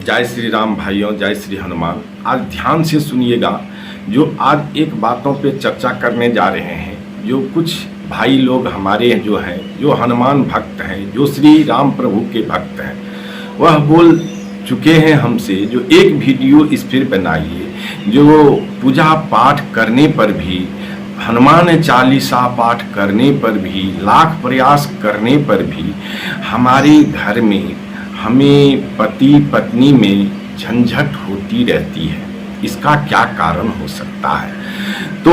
जय श्री राम भाइयों, जय श्री हनुमान। आज ध्यान से सुनिएगा। जो आज एक बातों पे चर्चा करने जा रहे हैं, जो कुछ भाई लोग हमारे जो हैं, जो हनुमान भक्त हैं, जो श्री राम प्रभु के भक्त हैं, वह बोल चुके हैं हमसे। जो एक वीडियो इस पर बनाइए, जो पूजा पाठ करने पर भी, हनुमान चालीसा पाठ करने पर भी, लाख प्रयास करने पर भी हमारे घर में, हमें पति पत्नी में झंझट होती रहती है। इसका क्या कारण हो सकता है? तो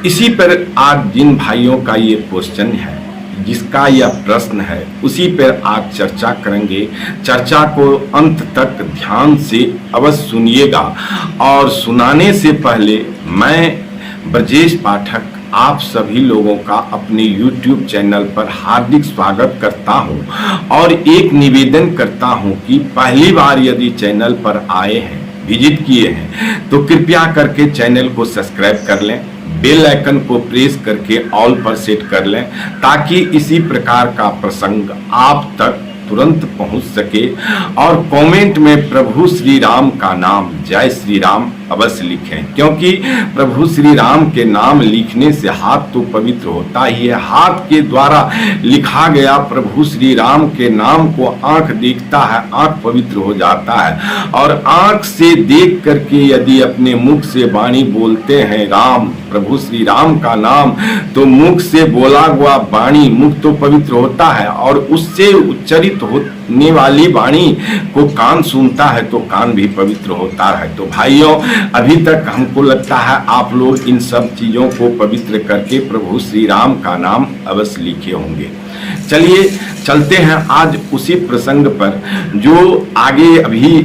इसी पर आज जिन भाइयों का ये क्वेश्चन है, जिसका यह प्रश्न है, उसी पर आज चर्चा करेंगे। चर्चा को अंत तक ध्यान से अवश्य सुनिएगा। और सुनाने से पहले मैं ब्रजेश पाठक आप सभी लोगों का अपने YouTube चैनल पर हार्दिक स्वागत करता हूं और एक निवेदन करता हूं कि पहली बार यदि चैनल पर आए हैं, विजिट किए हैं, तो कृपया करके चैनल को सब्सक्राइब कर लें, बेल आइकन को प्रेस करके ऑल पर सेट कर लें, ताकि इसी प्रकार का प्रसंग आप तक तुरंत पहुंच सके। और कमेंट में प्रभु श्री राम का नाम, जय श्री राम अवश्य लिखें, क्योंकि प्रभु श्री राम के नाम लिखने से हाथ तो पवित्र होता ही है। हाथ के द्वारा लिखा गया प्रभु श्री राम के नाम को आंख देखता है, आंख पवित्र हो जाता है। और आंख से देख करके यदि अपने मुख से वाणी बोलते हैं राम, प्रभु श्री राम का नाम, तो मुख से बोला हुआ वाणी, मुख तो पवित्र होता है, और उससे उच्चरित होने वाली वाणी को कान सुनता है तो कान भी पवित्र होता है। तो भाइयों, अभी तक हमको लगता है आप लोग इन सब चीजों को पवित्र करके प्रभु श्री राम का नाम अवश्य लिखे होंगे। चलिए चलते हैं आज उसी प्रसंग पर, जो आगे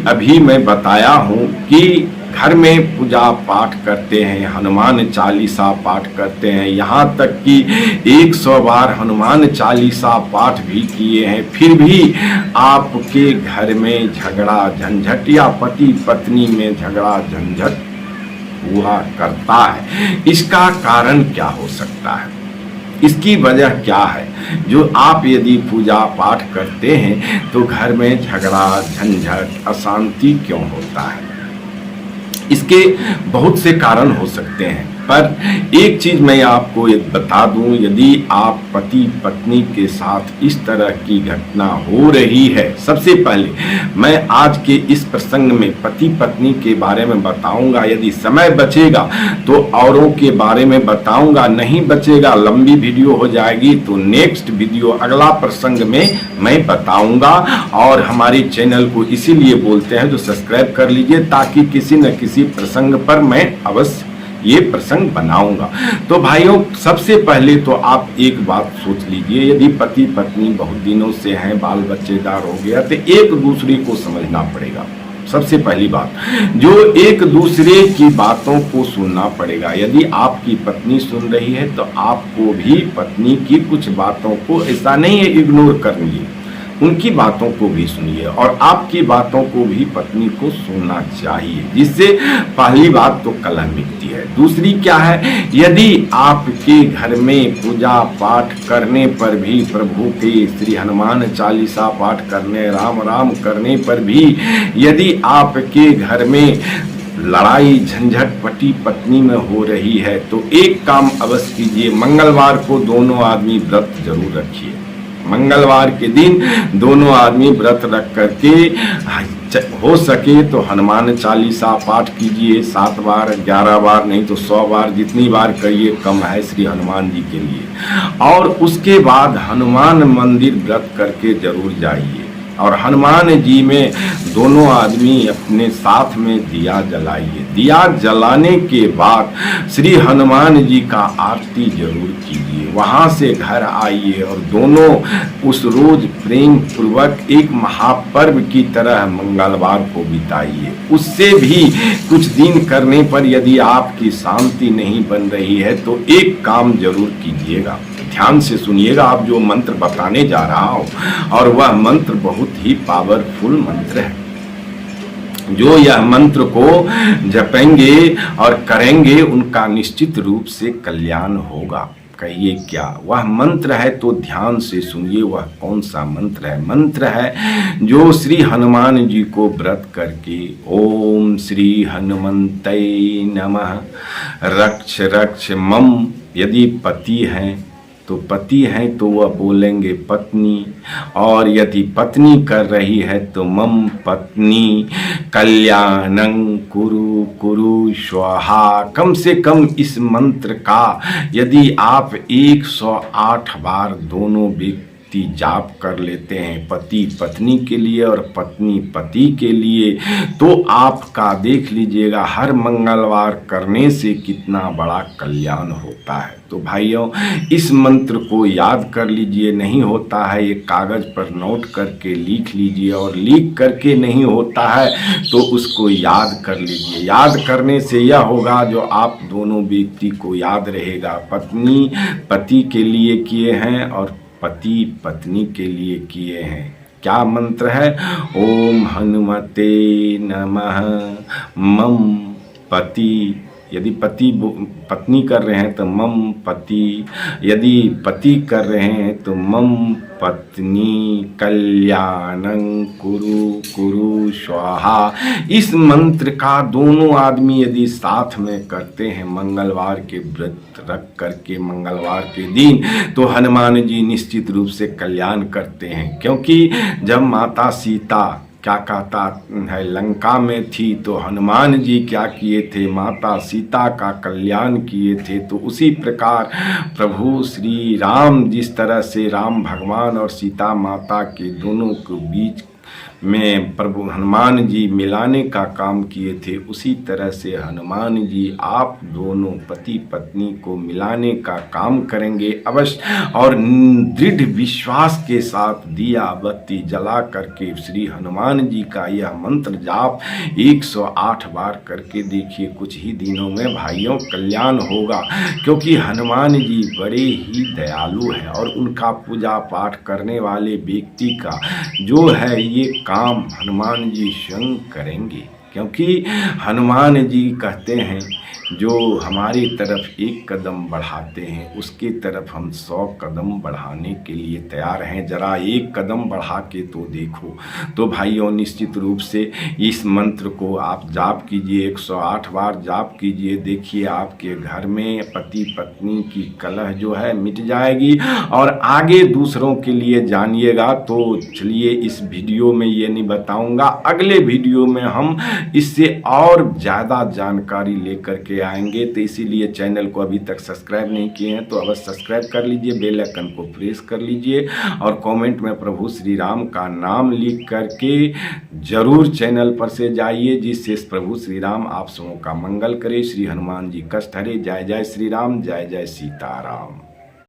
अभी मैं बताया हूं कि घर में पूजा पाठ करते हैं, हनुमान चालीसा पाठ करते हैं, यहाँ तक कि 100 बार हनुमान चालीसा पाठ भी किए हैं, फिर भी आपके घर में झगड़ा झंझट या पति पत्नी में झगड़ा झंझट हुआ करता है। इसका कारण क्या हो सकता है? इसकी वजह क्या है? जो आप यदि पूजा पाठ करते हैं तो घर में झगड़ा झंझट अशांति क्यों होता है? इसके बहुत से कारण हो सकते हैं, पर एक चीज मैं आपको एक बता दूं, यदि आप पति पत्नी के साथ इस तरह की घटना हो रही है, सबसे पहले मैं आज के इस प्रसंग में पति पत्नी के बारे में बताऊंगा। यदि समय बचेगा तो औरों के बारे में बताऊंगा, नहीं बचेगा, लंबी वीडियो हो जाएगी, तो नेक्स्ट वीडियो अगला प्रसंग में मैं बताऊंगा। और हमारे चैनल को इसीलिए बोलते हैं जो सब्सक्राइब कर लीजिए, ताकि किसी न किसी प्रसंग पर मैं अवश्य ये प्रसंग बनाऊंगा। तो भाइयों, सबसे पहले तो आप एक बात सोच लीजिए, यदि पति पत्नी बहुत दिनों से हैं, बाल बच्चेदार हो गया, तो एक दूसरे को समझना पड़ेगा। सबसे पहली बात, जो एक दूसरे की बातों को सुनना पड़ेगा। यदि आपकी पत्नी सुन रही है तो आपको भी पत्नी की कुछ बातों को, ऐसा नहीं है इग्नोर करनी है, उनकी बातों को भी सुनिए और आपकी बातों को भी पत्नी को सुनना चाहिए, जिससे पहली बात तो कलह मिटती है। दूसरी क्या है, यदि आपके घर में पूजा पाठ करने पर भी, प्रभु के श्री हनुमान चालीसा पाठ करने, राम राम करने पर भी यदि आपके घर में लड़ाई झंझट पति पत्नी में हो रही है, तो एक काम अवश्य कीजिए, मंगलवार को दोनों आदमी व्रत जरूर रखिए। मंगलवार के दिन दोनों आदमी व्रत रख करके हो सके तो हनुमान चालीसा पाठ कीजिए, 7 बार 11 बार, नहीं तो 100 बार, जितनी बार करिए कम है श्री हनुमान जी के लिए। और उसके बाद हनुमान मंदिर व्रत करके जरूर जाइए, और हनुमान जी में दोनों आदमी अपने साथ में दिया जलाइए। दिया जलाने के बाद श्री हनुमान जी का आरती जरूर कीजिए। वहां से घर आइए और दोनों उस रोज प्रेम पूर्वक एक महापर्व की तरह मंगलवार को बिताइए। उससे भी कुछ दिन करने पर यदि आपकी शांति नहीं बन रही है तो एक काम जरूर कीजिएगा। ध्यान से सुनिएगा, आप जो मंत्र बताने जा रहा हूं, और वह मंत्र बहुत ही पावरफुल मंत्र है। जो यह मंत्र को जपेंगे और करेंगे उनका निश्चित रूप से कल्याण होगा। कहिए क्या। वह मंत्र है तो ध्यान से सुनिए, वह कौन सा मंत्र है। मंत्र है जो श्री हनुमान जी को व्रत करके ओम श्री हनुमंतये नमः रक्ष रक्ष मम, यदि पति हैं तो पति हैं तो वह बोलेंगे पत्नी, और यदि पत्नी कर रही है तो मम पत्नी कल्याणं कुरु कुरु स्वाहा। कम से कम इस मंत्र का यदि आप 108 बार दोनों व्यक्ति जाप कर लेते हैं, पति पत्नी के लिए और पत्नी पति के लिए, तो आपका देख लीजिएगा हर मंगलवार करने से कितना बड़ा कल्याण होता है। तो भाइयों, इस मंत्र को याद कर लीजिए। नहीं होता है एक कागज पर नोट करके लिख लीजिए, और लिख करके नहीं होता है तो उसको याद कर लीजिए। याद करने से यह होगा जो आप दोनों व्यक्ति को याद रहेगा। पत्नी पति के लिए किए हैं और पति पत्नी के लिए किए हैं। क्या मंत्र है? ओम हनुमते नमः मम पति, यदि पत्नी कर रहे हैं तो मम पति, यदि पति कर रहे हैं तो मम पत्नी कल्याणं कुरु कुरु स्वाहा। इस मंत्र का दोनों आदमी यदि साथ में करते हैं मंगलवार के व्रत रख करके मंगलवार के दिन, तो हनुमान जी निश्चित रूप से कल्याण करते हैं। क्योंकि जब माता सीता क्या कहता है लंका में थी, तो हनुमान जी क्या किए थे? माता सीता का कल्याण किए थे। तो उसी प्रकार प्रभु श्री राम जिस तरह से राम भगवान और सीता माता के दोनों के बीच में प्रभु हनुमान जी मिलाने का काम किए थे, उसी तरह से हनुमान जी आप दोनों पति पत्नी को मिलाने का काम करेंगे अवश्य। और दृढ़ विश्वास के साथ दिया बत्ती जला करके श्री हनुमान जी का यह मंत्र जाप 108 बार करके देखिए, कुछ ही दिनों में भाइयों कल्याण होगा। क्योंकि हनुमान जी बड़े ही दयालु हैं, और उनका पूजा पाठ करने वाले व्यक्ति का जो है ये काम हनुमान जी स्वयं करेंगे। क्योंकि हनुमान जी कहते हैं जो हमारी तरफ एक कदम बढ़ाते हैं उसकी तरफ हम 100 कदम बढ़ाने के लिए तैयार हैं। जरा एक कदम बढ़ा के तो देखो। तो भाइयों, निश्चित रूप से इस मंत्र को आप जाप कीजिए, 108 बार जाप कीजिए। देखिए आपके घर में पति पत्नी की कलह जो है मिट जाएगी। और आगे दूसरों के लिए जानिएगा तो चलिए इस वीडियो में ये नहीं बताऊंगा, अगले वीडियो में हम इससे और ज़्यादा जानकारी लेकर के आएंगे। तो इसीलिए चैनल को अभी तक सब्सक्राइब नहीं किए हैं तो अवश्य सब्सक्राइब कर लीजिए, बेल आइकन को प्रेस कर लीजिए, और कमेंट में प्रभु श्री राम का नाम लिख करके जरूर चैनल पर से जाइए, जिससे प्रभु श्री राम आप सबों का मंगल करे। श्री हनुमान जी कष्ट हरे। जय जय श्री राम, जय जय सीताराम।